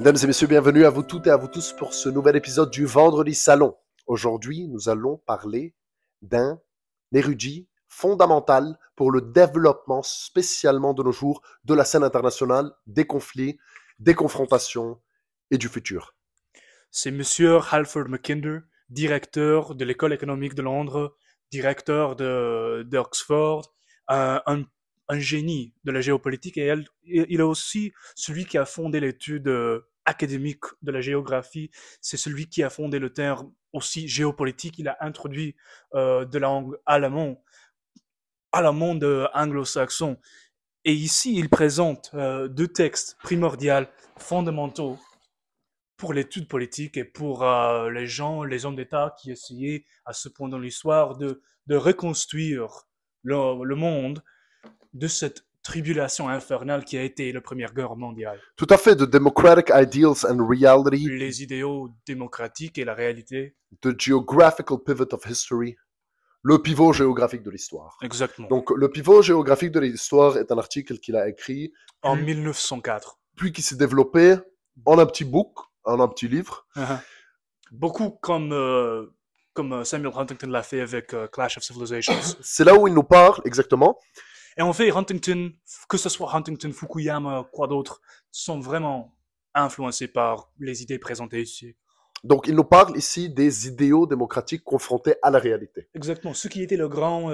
Mesdames et messieurs, bienvenue à vous toutes et à vous tous pour ce nouvel épisode du Vendredi Salon. Aujourd'hui, nous allons parler d'un érudit fondamental pour le développement, spécialement de nos jours, de la scène internationale, des conflits, des confrontations et du futur. C'est Monsieur Halford Mackinder, directeur de l'École économique de Londres, directeur d'Oxford, un génie de la géopolitique, et il est aussi celui qui a fondé l'étude académique de la géographie. C'est celui qui a fondé le terme aussi géopolitique. Il a introduit de la langue allemande à la monde anglo-saxon. Et ici, il présente deux textes primordiaux, fondamentaux pour l'étude politique et pour les gens, les hommes d'État qui essayaient à ce point dans l'histoire de reconstruire le monde de cette tribulation infernale qui a été la Première Guerre mondiale. Tout à fait, the democratic ideals and reality, Les idéaux démocratiques et la réalité. the geographical pivot of history, le pivot géographique de l'histoire. Exactement. Donc, le pivot géographique de l'histoire est un article qu'il a écrit en 1904. Puis qui s'est développé en un petit book, en un petit livre. Beaucoup comme Samuel Huntington l'a fait avec Clash of Civilizations. C'est là où il nous parle, exactement. Et en fait, Huntington, que ce soit Huntington, Fukuyama, quoi d'autre, sont vraiment influencés par les idées présentées ici. Donc, il nous parle ici des idéaux démocratiques confrontés à la réalité. Exactement. Ce qui était le grand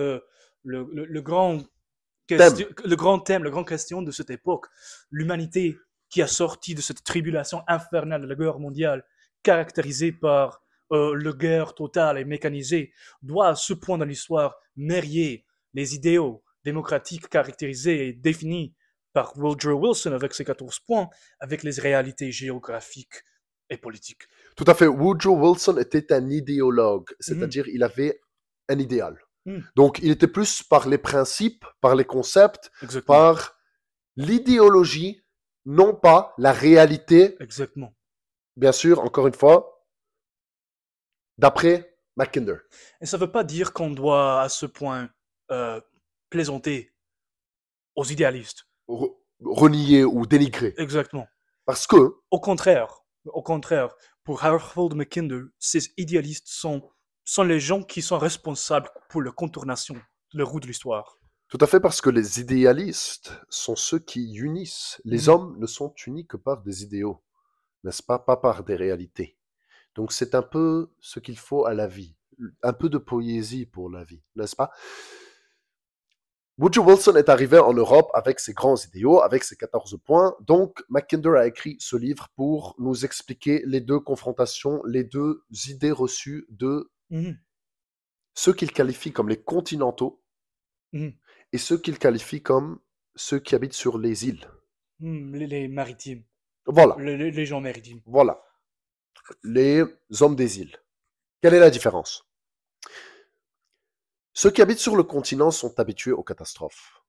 thème, la grande question de cette époque. L'humanité qui a sorti de cette tribulation infernale de la guerre mondiale, caractérisée par la guerre totale et mécanisée, doit à ce point dans l'histoire marier les idéaux démocratiques caractérisés et définis par Woodrow Wilson avec ses 14 points, avec les réalités géographiques et politiques. Tout à fait. Woodrow Wilson était un idéologue, c'est-à-dire il avait un idéal. Donc, il était plus par les principes, par les concepts, Exactement. par l'idéologie, non pas la réalité. Exactement. Bien sûr, encore une fois, d'après Mackinder. Et ça ne veut pas dire qu'on doit à ce point plaisanter aux idéalistes. Renier ou dénigrer. Exactement. Parce que... Au contraire, pour Halford Mackinder, ces idéalistes sont les gens qui sont responsables pour la contournation de la roue de l'histoire. Tout à fait, parce que les idéalistes sont ceux qui unissent. Les hommes ne sont unis que par des idéaux, n'est-ce pas? Pas par des réalités. Donc c'est un peu ce qu'il faut à la vie. Un peu de poésie pour la vie, n'est-ce pas? Woodrow Wilson est arrivé en Europe avec ses grands idéaux, avec ses 14 points. Donc, Mackinder a écrit ce livre pour nous expliquer les deux confrontations, les deux idées reçues de ceux qu'il qualifie comme les continentaux et ceux qu'il qualifie comme ceux qui habitent sur les îles. Les maritimes. Voilà. Les gens maritimes. Voilà. Les hommes des îles. Quelle est la différence? Ceux qui habitent sur le continent sont habitués aux catastrophes.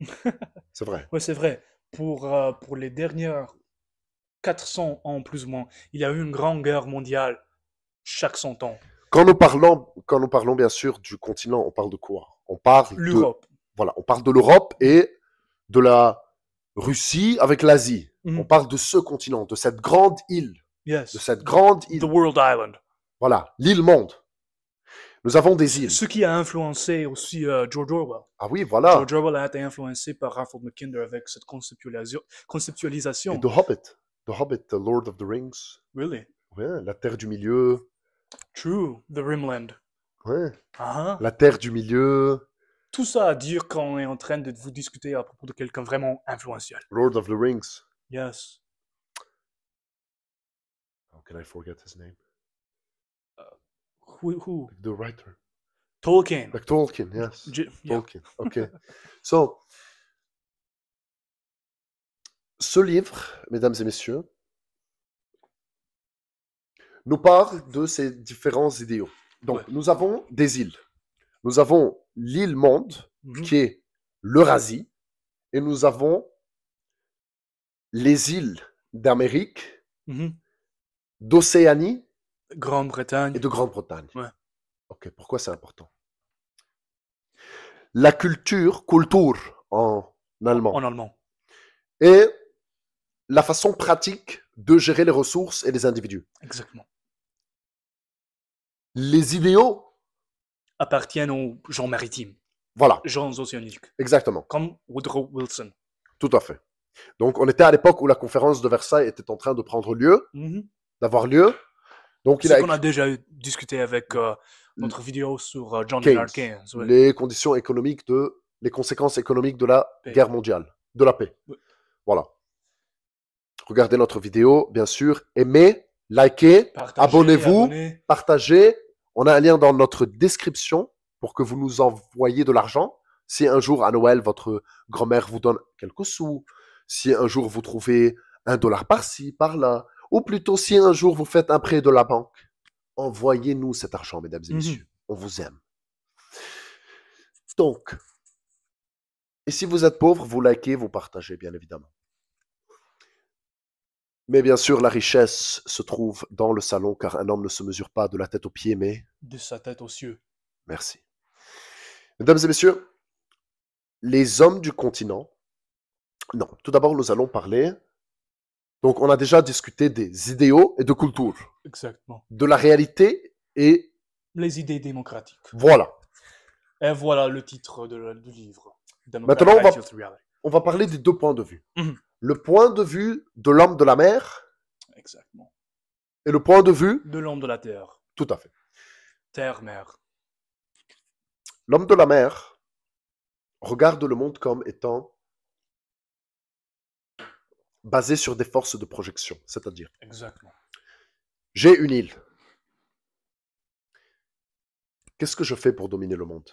C'est vrai. Oui, c'est vrai. Pour les dernières 400 ans, plus ou moins, il y a eu une grande guerre mondiale chaque 100 ans. Quand nous parlons bien sûr du continent, on parle de quoi? On parle de l'Europe. Voilà, on parle de l'Europe et de la Russie avec l'Asie. On parle de ce continent, de cette grande île. Yes. De cette grande île. The World Island. Voilà, l'île monde. Nous avons des îles. Ce qui a influencé aussi George Orwell. Ah oui, voilà. George Orwell a été influencé par Halford Mackinder avec cette conceptualisation. Et The Hobbit, The Lord of the Rings. Really? Ouais, la Terre du Milieu. True, The Rimland. Ouais. La Terre du Milieu. Tout ça à dire qu'on est en train de vous discuter à propos de quelqu'un vraiment influentiel. Lord of the Rings. Yes. How can I forget his name? Who? The writer. Tolkien. Like Tolkien, yes. Yeah. Tolkien, okay. So, ce livre, mesdames et messieurs, nous parle de ces différents idéaux. Donc, nous avons des îles. Nous avons l'île monde, qui est l'Eurasie, et nous avons les îles d'Amérique, d'Océanie, Grande-Bretagne et de Grande-Bretagne. Ouais. Ok, pourquoi c'est important? La Kultur en allemand. En allemand. Et la façon pratique de gérer les ressources et les individus. Exactement. Les idéaux appartiennent aux gens maritimes. Voilà. Gens océaniques. Exactement. Comme Woodrow Wilson. Tout à fait. Donc, on était à l'époque où la conférence de Versailles était en train de prendre lieu, d'avoir lieu. Donc, ce qu'on a déjà discuté avec notre vidéo sur John Maynard Keynes. Ouais. Les conditions économiques les conséquences économiques de la guerre mondiale, de la paix. Ouais. Voilà. Regardez notre vidéo, bien sûr. Aimez, likez, abonnez-vous, partagez. On a un lien dans notre description pour que vous nous envoyiez de l'argent. Si un jour à Noël, votre grand-mère vous donne quelques sous, si un jour vous trouvez $1 par-ci, par-là, ou plutôt si un jour vous faites un prêt de la banque, envoyez-nous cet argent, mesdames et messieurs. On vous aime. Donc, et si vous êtes pauvre, vous likez, vous partagez, bien évidemment. Mais bien sûr, la richesse se trouve dans le salon, car un homme ne se mesure pas de la tête aux pieds, mais de sa tête aux cieux. Merci. Mesdames et messieurs, les hommes du continent. Non, tout d'abord, nous allons parler. Donc, on a déjà discuté des idéaux et de culture. Exactement. De la réalité et les idées démocratiques. Voilà. Et voilà le titre du livre. Maintenant, on va parler des 2 points de vue. Le point de vue de l'homme de la mer. Exactement. Et le point de vue de l'homme de la terre. Tout à fait. Terre-mer. L'homme de la mer regarde le monde comme étant basé sur des forces de projection, c'est-à-dire. Exactement. J'ai une île. Qu'est-ce que je fais pour dominer le monde?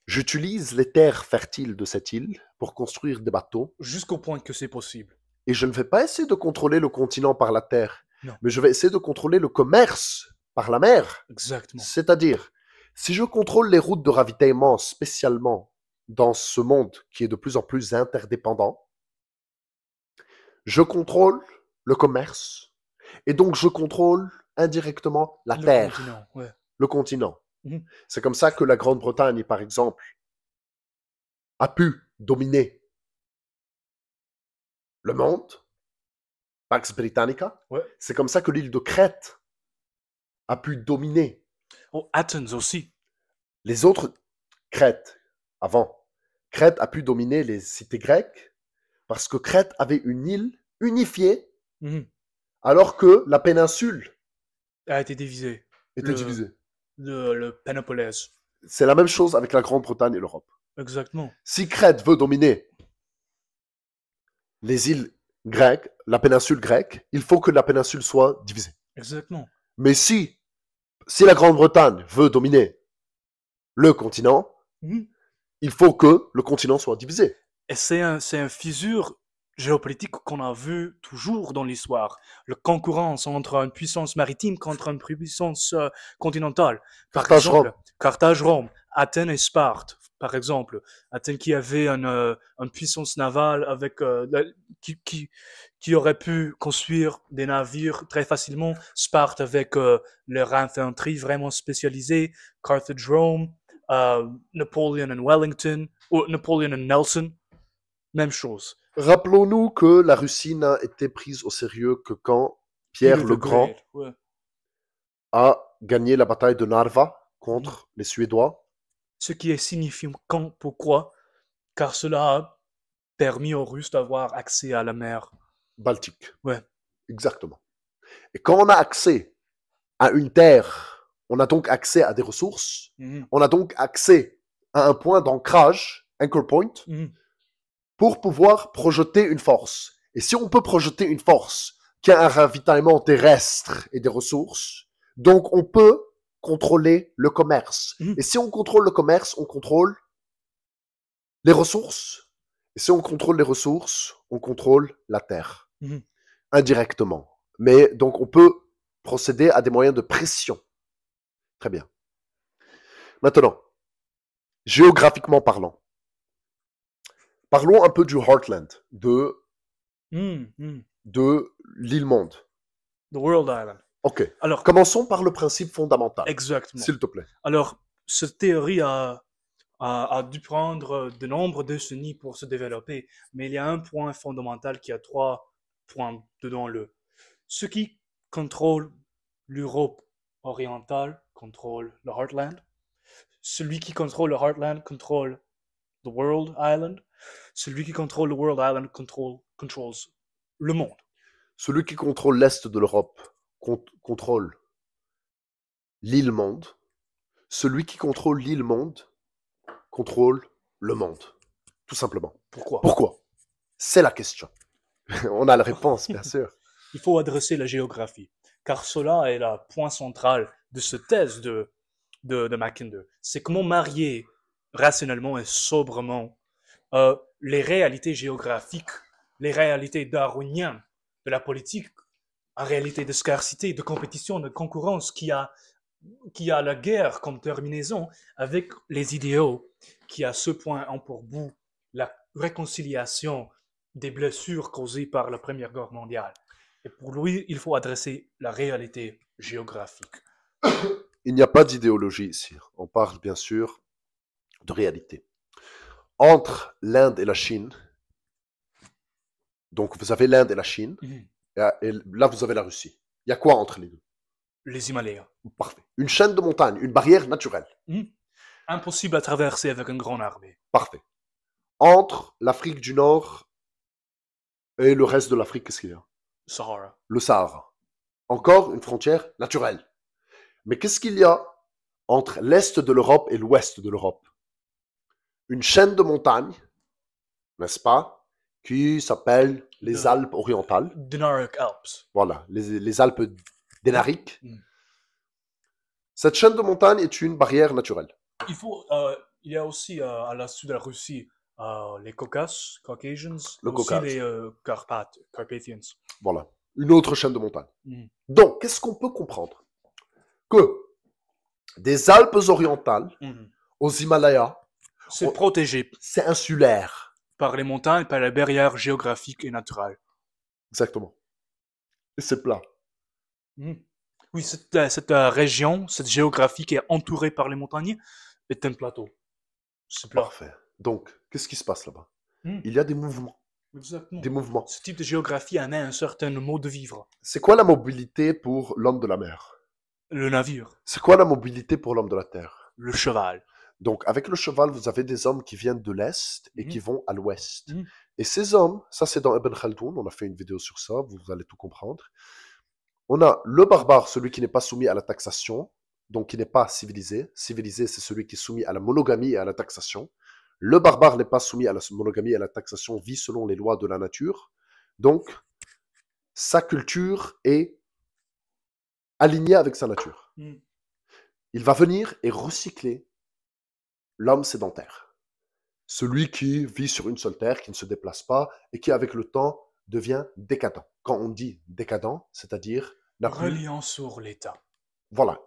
J'utilise les terres fertiles de cette île pour construire des bateaux. Jusqu'au point que c'est possible. Et je ne vais pas essayer de contrôler le continent par la terre. Non. Mais je vais essayer de contrôler le commerce par la mer. Exactement. C'est-à-dire, si je contrôle les routes de ravitaillement spécialement dans ce monde qui est de plus en plus interdépendant, je contrôle le commerce. Et donc, je contrôle indirectement la terre. Continent, ouais. Le continent. C'est comme ça que la Grande-Bretagne, par exemple, a pu dominer le monde. Pax Britannica. Ouais. C'est comme ça que l'île de Crète a pu dominer. Oh, Athens aussi. Les autres Crète, avant. Crète a pu dominer les cités grecques parce que Crète avait une île unifiée alors que la péninsule a été divisée. Le Péloponnèse. C'est la même chose avec la Grande-Bretagne et l'Europe. Exactement. Si Crète veut dominer les îles grecques, la péninsule grecque, il faut que la péninsule soit divisée. Exactement. Mais si la Grande-Bretagne veut dominer le continent, il faut que le continent soit divisé. Et c'est un fissure géopolitique qu'on a vu toujours dans l'histoire. La concurrence entre une puissance maritime contre une puissance continentale. Carthage-Rome, Athènes et Sparte, par exemple. Athènes qui avait une puissance navale avec qui aurait pu construire des navires très facilement. Sparte avec leur infanterie vraiment spécialisée. Carthage-Rome, Napoleon et Wellington, ou Napoleon et Nelson. Même chose. Rappelons-nous que la Russie n'a été prise au sérieux que quand Pierre le Grand a gagné la bataille de Narva contre les Suédois. Ce qui est signifiant. Pourquoi? Car cela a permis aux Russes d'avoir accès à la mer Baltique. Ouais. Exactement. Et quand on a accès à une terre, on a donc accès à des ressources, on a donc accès à un point d'ancrage, anchor point, pour pouvoir projeter une force. Et si on peut projeter une force qui a un ravitaillement terrestre et des ressources, donc on peut contrôler le commerce. Et si on contrôle le commerce, on contrôle les ressources. Et si on contrôle les ressources, on contrôle la terre. Indirectement. Mais donc on peut procéder à des moyens de pression. Très bien. Maintenant, géographiquement parlant, parlons un peu du Heartland, de l'île monde. The World Island. Ok. Alors, commençons par le principe fondamental. Exactement. S'il te plaît. Alors, cette théorie a dû prendre de nombreuses décennies pour se développer, mais il y a un point fondamental qui a trois point dedans le. Ce qui contrôle l'Europe orientale contrôle le Heartland. Celui qui contrôle le Heartland contrôle the World Island. Celui qui contrôle le World Island contrôle le monde. Celui qui contrôle l'Est de l'Europe contrôle l'île monde. Celui qui contrôle l'île monde contrôle le monde. Tout simplement. Pourquoi? C'est la question. On a la réponse, bien sûr. Il faut adresser la géographie, car cela est le point central de cette thèse de Mackinder. C'est comment marier rationnellement et sobrement les réalités géographiques, les réalités darwiniennes de la politique, en réalité de scarcité, de compétition, de concurrence qui a la guerre comme terminaison avec les idéaux qui à ce point ont pour bout la réconciliation des blessures causées par la Première Guerre mondiale. Et pour lui, il faut adresser la réalité géographique. Il n'y a pas d'idéologie ici. On parle bien sûr de réalité. Entre l'Inde et la Chine, donc vous avez l'Inde et la Chine, et là vous avez la Russie. Il y a quoi entre les deux? Les Himalayas. Parfait. Une chaîne de montagnes, une barrière naturelle. Impossible à traverser avec une grande armée. Parfait. Entre l'Afrique du Nord et le reste de l'Afrique, qu'est-ce qu'il y a? Sahara. Le Sahara. Encore une frontière naturelle. Mais qu'est-ce qu'il y a entre l'Est de l'Europe et l'Ouest de l'Europe? Une chaîne de montagnes, n'est-ce pas, qui s'appelle les Alpes orientales. Dinaric Alps. Voilà, les Alpes dinariques. Cette chaîne de montagnes est une barrière naturelle. Il y a aussi à la sud de la Russie les Caucases, Caucasians, le aussi Caucase. les Carpathians. Voilà, une autre chaîne de montagnes. Donc, qu'est-ce qu'on peut comprendre? Que des Alpes orientales aux Himalayas, c'est protégé. C'est insulaire. Par les montagnes, par les barrières géographiques et naturelles. Exactement. Et c'est plat. Oui, cette région, cette géographie qui est entourée par les montagnes est un plateau. C'est plat. Parfait. Donc, qu'est-ce qui se passe là-bas? Il y a des mouvements. Exactement. Des mouvements. Ce type de géographie amène un certain mode de vivre. C'est quoi la mobilité pour l'homme de la mer? Le navire. C'est quoi la mobilité pour l'homme de la terre? Le cheval. Donc, avec le cheval, vous avez des hommes qui viennent de l'Est et qui vont à l'Ouest. Et ces hommes, ça c'est dans Ibn Khaldoun, on a fait une vidéo sur ça, vous allez tout comprendre. On a le barbare, celui qui n'est pas soumis à la taxation, donc qui n'est pas civilisé. Civilisé, c'est celui qui est soumis à la monogamie et à la taxation. Le barbare n'est pas soumis à la monogamie et à la taxation, vit selon les lois de la nature. Donc, sa culture est alignée avec sa nature. Il va venir et recycler l'homme sédentaire. Celui qui vit sur une seule terre, qui ne se déplace pas et qui, avec le temps, devient décadent. Quand on dit décadent, c'est-à-dire... Reliant sur l'État. Voilà.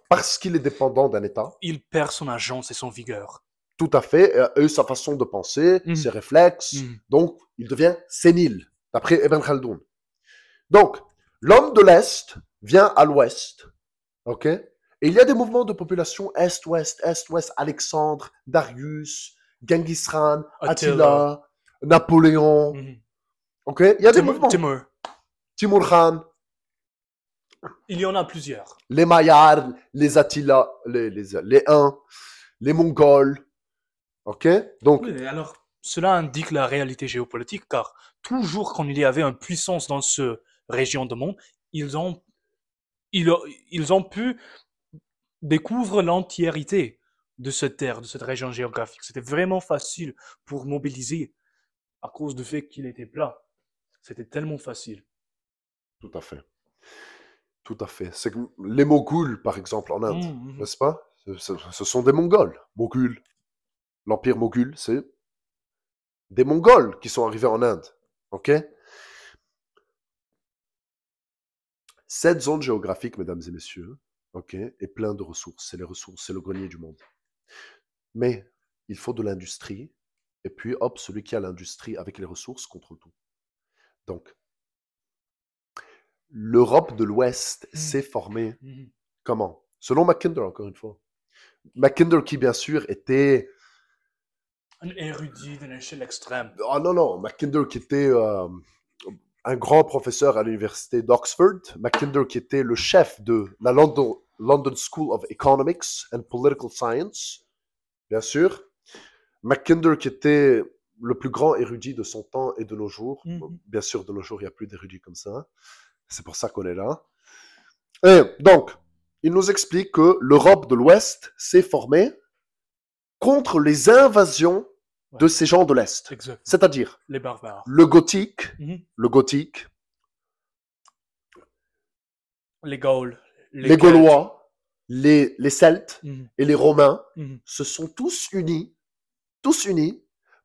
Parce qu'il est dépendant d'un État. Il perd son agence et son vigueur. Tout à fait. Et sa façon de penser, ses réflexes. Donc, il devient sénile, d'après Ibn Khaldoun. Donc, l'homme de l'Est vient à l'Ouest. OK? Et il y a des mouvements de population Est-Ouest, Est-Ouest. Alexandre, Darius, Genghis Khan, Attila, Napoléon. OK? Il y a des mouvements. Timur Khan. Il y en a plusieurs. Les Mayars, les Attila, les Huns, les Mongols. OK? Donc, oui, alors, cela indique la réalité géopolitique, car toujours quand il y avait une puissance dans cette région du monde, ils ont pu découvrir l'entièreté de cette terre, de cette région géographique. C'était vraiment facile pour mobiliser à cause du fait qu'il était plat. C'était tellement facile. Tout à fait. Tout à fait. C'est que les Moghuls, par exemple, en Inde, n'est-ce pas? Ce sont des Mongols. Moghuls. L'empire Moghul, c'est des Mongols qui sont arrivés en Inde. OK? Cette zone géographique, mesdames et messieurs, OK, est pleine de ressources. C'est les ressources, c'est le grenier du monde. Mais il faut de l'industrie. Et puis, hop, celui qui a l'industrie avec les ressources contrôle tout. Donc, l'Europe de l'Ouest s'est formée comment? Selon Mackinder, encore une fois. Mackinder qui, bien sûr, était... Un érudit d'une échelle extrême. Ah non, Mackinder qui était un grand professeur à l'université d'Oxford, Mackinder qui était le chef de la London School of Economics and Political Science, bien sûr. Mackinder qui était le plus grand érudit de son temps et de nos jours. Bien sûr, de nos jours, il n'y a plus d'érudits comme ça. C'est pour ça qu'on est là. Et donc, il nous explique que l'Europe de l'Ouest s'est formée contre les invasions de ces gens de l'Est. C'est-à-dire les barbares. Le gothique, les Gaules, les Gaulois, les Celtes et les Romains se sont tous unis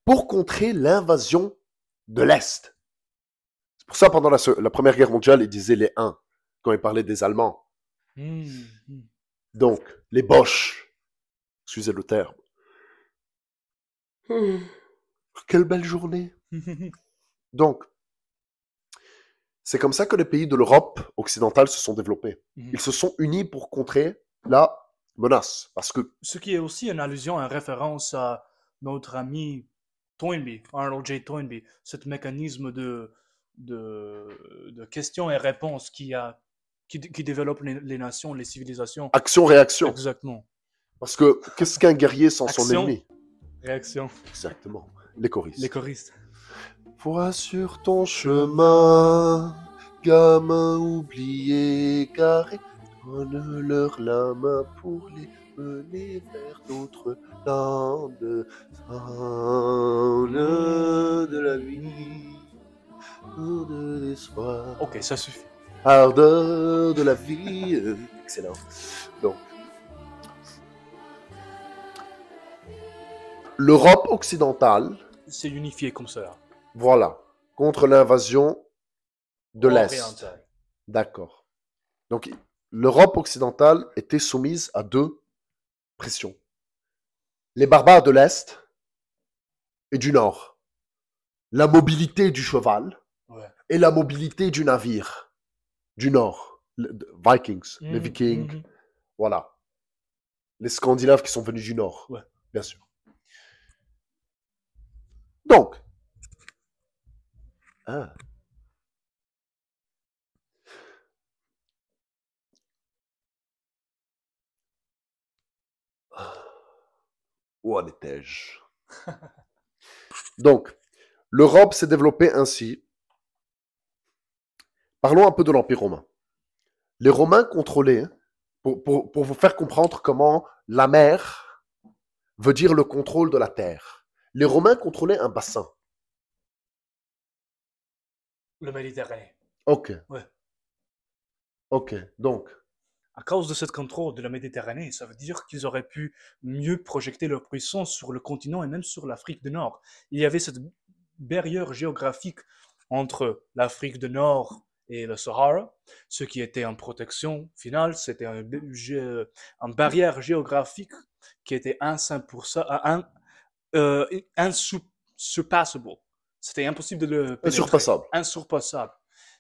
pour contrer l'invasion de l'Est. C'est pour ça, pendant la Première Guerre mondiale, ils disaient les Huns, quand ils parlaient des Allemands. Donc, les Boches, excusez le terme. Quelle belle journée. Donc, c'est comme ça que les pays de l'Europe occidentale se sont développés. Ils se sont unis pour contrer la menace. Parce que... Ce qui est aussi une allusion, une référence à notre ami Toynbee, Arnold J. Toynbee, ce mécanisme de questions et réponses qui développe les nations, les civilisations. Action-réaction. Exactement. Parce que qu'est-ce qu'un guerrier sans son ennemi? Réaction. Exactement. Les choristes. Les choristes. Vois sur ton chemin, gamin oublié, carré, donne-leur la main pour les mener vers d'autres landes. De la vie, de l'espoir. Ok, ça suffit. Ardeur de la vie. Excellent. Donc, l'Europe occidentale s'est unifiée comme ça. Voilà, contre l'invasion de l'Est. D'accord. Donc, l'Europe occidentale était soumise à deux pressions. Les barbares de l'Est et du Nord. La mobilité du cheval et la mobilité du navire du Nord. Les Vikings, les Vikings, voilà. Les Scandinaves qui sont venus du Nord, bien sûr. Donc, où en étais-je? Donc, l'Europe s'est développée ainsi. Parlons un peu de l'Empire romain. Les Romains contrôlaient, pour vous faire comprendre comment la mer veut dire le contrôle de la terre. Les Romains contrôlaient un bassin. Le Méditerranée. Ok. Ok, donc. À cause de ce contrôle de la Méditerranée, ça veut dire qu'ils auraient pu mieux projeter leur puissance sur le continent et même sur l'Afrique du Nord. Il y avait cette barrière géographique entre l'Afrique du Nord et le Sahara, ce qui était en protection finale, c'était une barrière géographique qui était insurpassable. C'était impossible de le pénétrer. Insurpassable.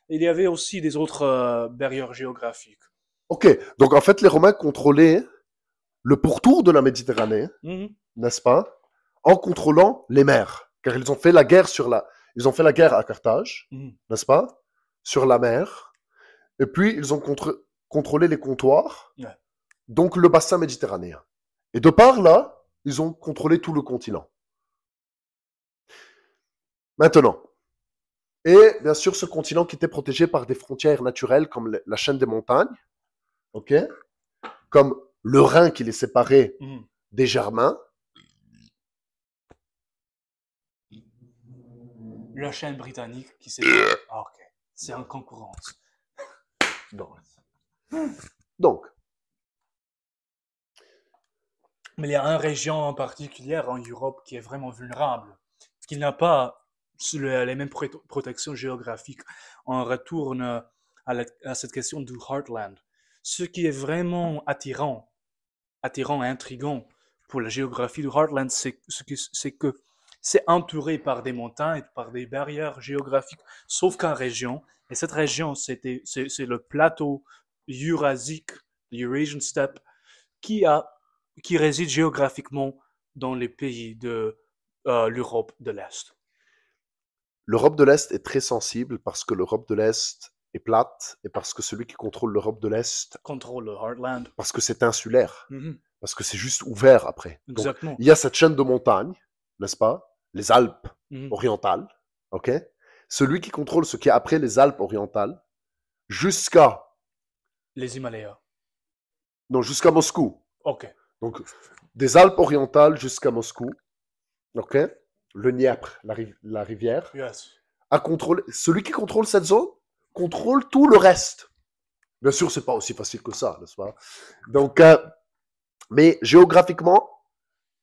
Il y avait aussi des autres barrières géographiques. Ok, donc en fait, les Romains contrôlaient le pourtour de la Méditerranée, n'est-ce pas, en contrôlant les mers, car ils ont fait la guerre ils ont fait la guerre à Carthage, n'est-ce pas, sur la mer, et puis ils ont contrôlé les comptoirs, donc le bassin méditerranéen. Et de par là, ils ont contrôlé tout le continent. Maintenant, et bien sûr, ce continent qui était protégé par des frontières naturelles comme la chaîne des montagnes, ok, comme le Rhin qui les séparait des Germains. La chaîne britannique qui sépare. Ah, ok. C'est en concurrence. Donc. Mais il y a une région en particulier en Europe qui est vraiment vulnérable, qui n'a pas les mêmes protections géographiques. On retourne à cette question du Heartland. Ce qui est vraiment attirant et intriguant pour la géographie du Heartland, c'est que c'est entouré par des montagnes, par des barrières géographiques, sauf qu'en région. Et cette région, c'est le plateau eurasique, l'Eurasian Steppe, qui réside géographiquement dans les pays de l'Europe de l'Est. l'Europe de l'Est est très sensible parce que l'Europe de l'Est est plate et parce que celui qui contrôle l'Europe de l'Est contrôle le Heartland. Parce que c'est insulaire. Parce que c'est juste ouvert après. Exactement. Donc, il y a cette chaîne de montagnes, n'est-ce pas? Les Alpes orientales, ok? Celui qui contrôle ce qui est après les Alpes orientales jusqu'à... Les Himalayas. Non, jusqu'à Moscou. Ok. Donc, des Alpes orientales jusqu'à Moscou, ok? Le Dniepr, la rivière. Yes. Celui qui contrôle cette zone contrôle tout le reste. Bien sûr, c'est pas aussi facile que ça, n'est-ce pas? Donc, mais géographiquement,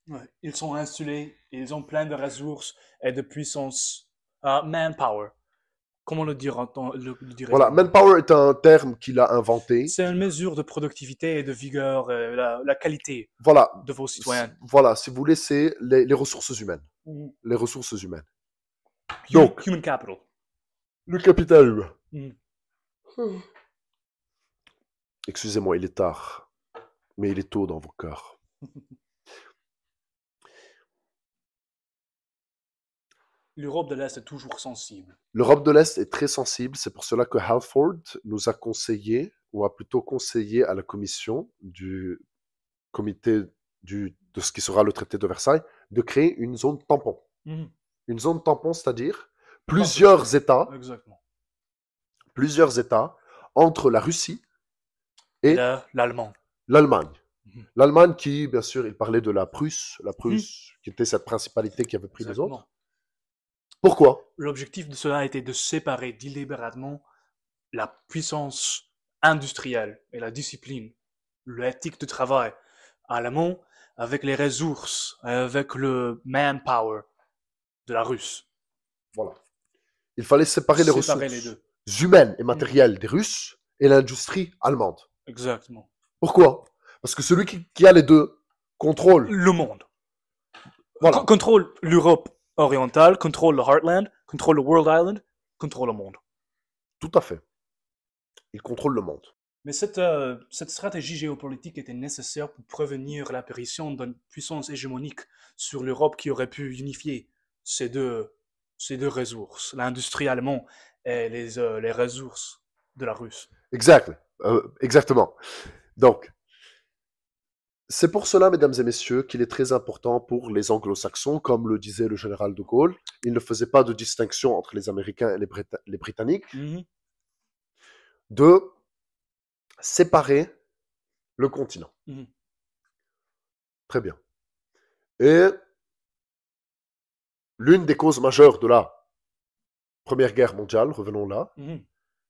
ouais, ils sont insulés, ils ont plein de ressources et de puissance, manpower. Comment le dire voilà, manpower est un terme qu'il a inventé. C'est une mesure de productivité et de vigueur, la qualité voilà, de vos citoyens. Voilà, si vous voulez, c'est les ressources humaines. Les ressources humaines. Donc, human capital. Le capital humain. Excusez-moi, il est tard, mais il est tôt dans vos cœurs. L'Europe de l'Est est toujours sensible. L'Europe de l'Est est très sensible, c'est pour cela que Halford nous a conseillé, ou a plutôt conseillé à la commission du comité de ce qui sera le traité de Versailles, de créer une zone tampon. Une zone tampon, c'est-à-dire plusieurs États, plusieurs États entre la Russie et l'Allemagne. L'Allemagne qui, bien sûr, il parlait de la Prusse, qui était cette principalité qui avait pris les autres. Pourquoi? L'objectif de cela était de séparer délibérément la puissance industrielle et la discipline, l'éthique de travail allemand avec les ressources, avec le manpower de la Russe. Voilà. Il fallait séparer les ressources humaines et matérielles des Russes et l'industrie allemande. Exactement. Pourquoi? Parce que celui qui a les deux contrôle le monde. Voilà. Contrôle l'Europe orientale, contrôle le Heartland, contrôle le World Island, contrôle le monde. Tout à fait. Il contrôle le monde. Mais cette stratégie géopolitique était nécessaire pour prévenir l'apparition d'une puissance hégémonique sur l'Europe qui aurait pu unifier ces deux ressources, l'industrie allemande et les ressources de la Russe. Exactement. Donc, c'est pour cela, mesdames et messieurs, qu'il est très important pour les anglo-saxons, comme le disait le général de Gaulle, il ne faisait pas de distinction entre les Américains et les Britanniques, de séparer le continent. Très bien. Et l'une des causes majeures de la Première Guerre mondiale, revenons là,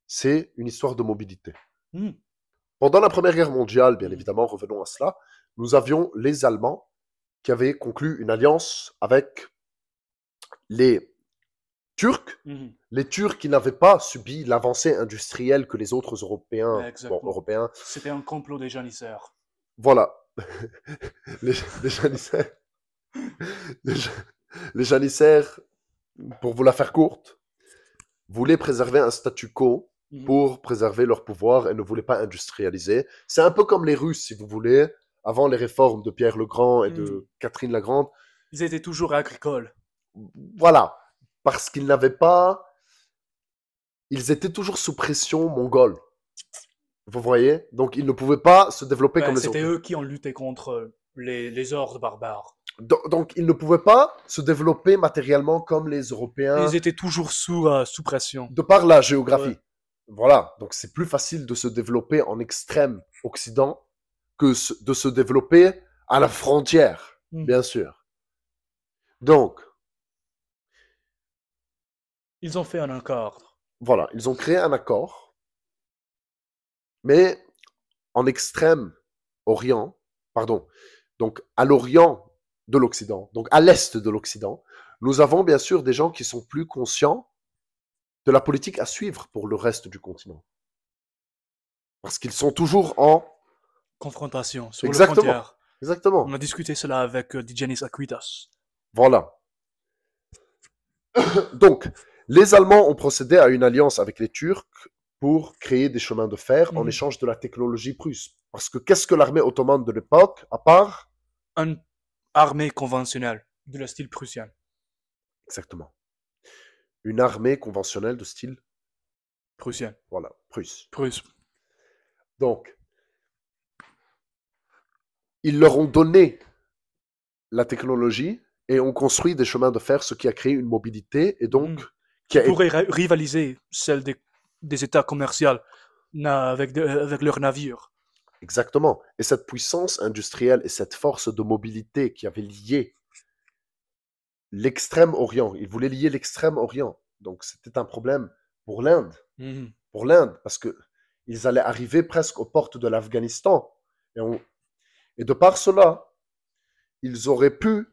c'est une histoire de mobilité. Pendant la Première Guerre mondiale, bien évidemment, revenons à cela, nous avions les Allemands qui avaient conclu une alliance avec les Turcs, les Turcs qui n'avaient pas subi l'avancée industrielle que les autres Européens. C'était un complot des janissaires. Voilà. les janissaires. Les janissaires, pour vous la faire courte, voulaient préserver un statu quo pour préserver leur pouvoir et ne voulaient pas industrialiser. C'est un peu comme les Russes, si vous voulez, avant les réformes de Pierre le Grand et de Catherine la Grande. Ils étaient toujours agricoles. Voilà, parce qu'ils n'avaient pas... Ils étaient toujours sous pression mongole. Vous voyez? Donc ils ne pouvaient pas se développer comme les autres. C'était eux qui ont lutté contre les hordes barbares. Donc ils ne pouvaient pas se développer matériellement comme les Européens. Ils étaient toujours sous pression. De par la géographie. Ouais. Voilà, donc c'est plus facile de se développer en extrême occident que de se développer à la frontière, bien sûr. Donc, ils ont fait un accord. Voilà, ils ont créé un accord, mais en extrême orient, pardon, donc à l'orient de l'Occident, donc à l'est de l'Occident, nous avons bien sûr des gens qui sont plus conscients de la politique à suivre pour le reste du continent. Parce qu'ils sont toujours en confrontation sur le frontière. Exactement. On a discuté cela avec Digenis Aquitas. Voilà. Donc, les Allemands ont procédé à une alliance avec les Turcs pour créer des chemins de fer en échange de la technologie prusse. Parce que qu'est-ce que l'armée ottomane de l'époque, à part une armée conventionnelle de la style prussien. Exactement. une armée conventionnelle de style prussien. Voilà, Prusse. Prusse. Donc, ils leur ont donné la technologie et ont construit des chemins de fer, ce qui a créé une mobilité et donc qui pourrait rivaliser celle des États commerciaux avec leurs navires. Exactement. Et cette puissance industrielle et cette force de mobilité qui avait lié l'Extrême-Orient, ils voulaient lier l'Extrême-Orient. Donc c'était un problème pour l'Inde. Pour l'Inde, parce qu'ils allaient arriver presque aux portes de l'Afghanistan. Et de par cela, ils auraient pu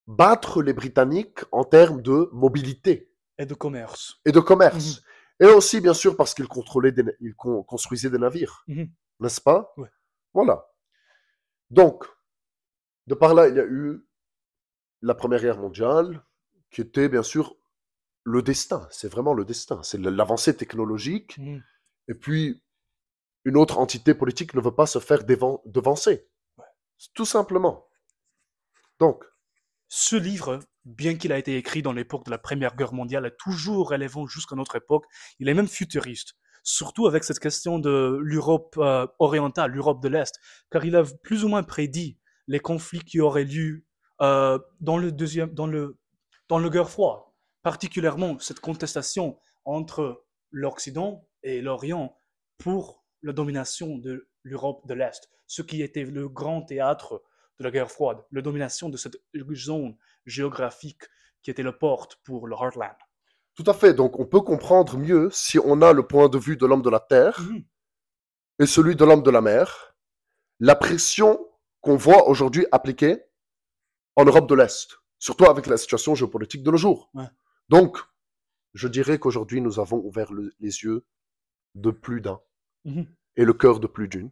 battre les Britanniques en termes de mobilité. Et de commerce. Et de commerce. Et aussi, bien sûr, parce qu'ils construisaient des navires. N'est-ce pas? Ouais. Voilà. Donc, de par là, il y a eu la Première Guerre mondiale, qui était, bien sûr, le destin. C'est vraiment le destin. C'est l'avancée technologique. Et puis, une autre entité politique ne veut pas se faire devancer. Ouais. Tout simplement. Donc, ce livre, bien qu'il a été écrit dans l'époque de la Première Guerre mondiale, est toujours relevant jusqu'à notre époque. Il est même futuriste, surtout avec cette question de l'Europe orientale, l'Europe de l'Est, car il a plus ou moins prédit les conflits qui auraient lieu dans le guerre froide, particulièrement cette contestation entre l'Occident et l'Orient pour la domination de l'Europe de l'Est, ce qui était le grand théâtre de la guerre froide, la domination de cette zone géographique qui était la porte pour le Heartland. Tout à fait. Donc, on peut comprendre mieux si on a le point de vue de l'homme de la terre et celui de l'homme de la mer, la pression qu'on voit aujourd'hui appliquée en Europe de l'Est, surtout avec la situation géopolitique de nos jours. Ouais. Donc, je dirais qu'aujourd'hui, nous avons ouvert les yeux de plus d'un et le cœur de plus d'une.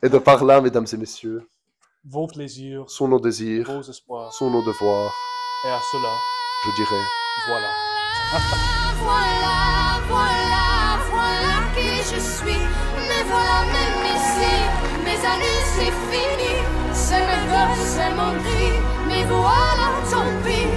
Et de par là, mesdames et messieurs, vos plaisirs sont nos désirs, vos espoirs, sont nos devoirs. Et à cela, je dirais, voilà. Voilà qui je suis. Mais voilà, même ici, mes années, c'est fini. C'est mes voix, c'est mon cri. Mais voilà, tant pis.